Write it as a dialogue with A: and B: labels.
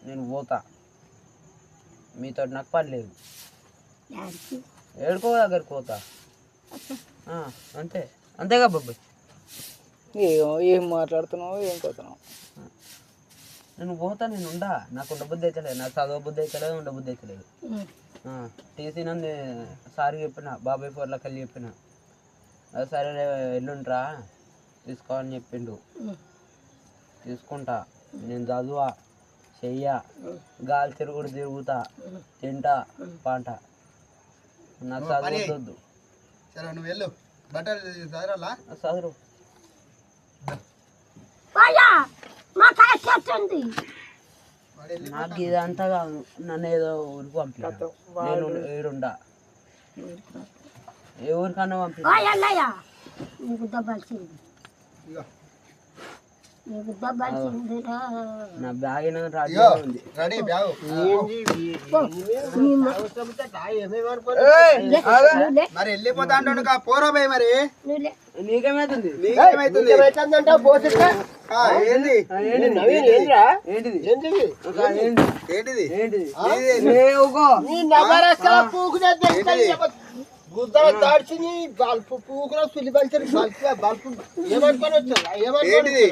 A: నేను పోతా, మీతో నాకు పని లేదు. ఏడుకో దగ్గరికి పోతా అంతే, అంతేగా బాబాయ్.
B: ఏం మాట్లాడుతున్నావు, ఏం పోతున్నావు?
A: నేను పోతా, నేను ఉండా. నాకు ఉండబుద్ధి అవుతలేదు, నాకు చదవ బుద్ధి అవుతలేదు, ఉండబుద్ధి అవుతలేదు. టీసీ నన్ను సార్కి చెప్పిన, బాబాయ్ ఫోర్లోకి వెళ్ళి చెప్పిన, సరే ఎల్లుండ్రా తీసుకో అని చెప్పిండు. తీసుకుంటా, నేను చదువా చెయ్య, గాలి తిరుగుడు తిరుగుతా, తింటా పంట, నాకు చదవద్దు.
C: సరే నువ్వు వెళ్ళు, బట్టలు చదరాలా?
A: చదువు నాకు ఇదంతా కాదు, నన్ను ఏదో ఊరికి పంపిన, నేను ఏడుండా, ఏ ఊరికన్నా పంపి. నా బ్యాగ్ ఉంది.
C: మరి వెళ్ళిపోతా అంటాడు పోరా భయ్. మరి
A: నీకేమైతుంది?
C: గుద్దలు దాడ్చి బల్పు పూకులో సులి బల్పు ఏమనుకొని వచ్చా? ఏమనుకోని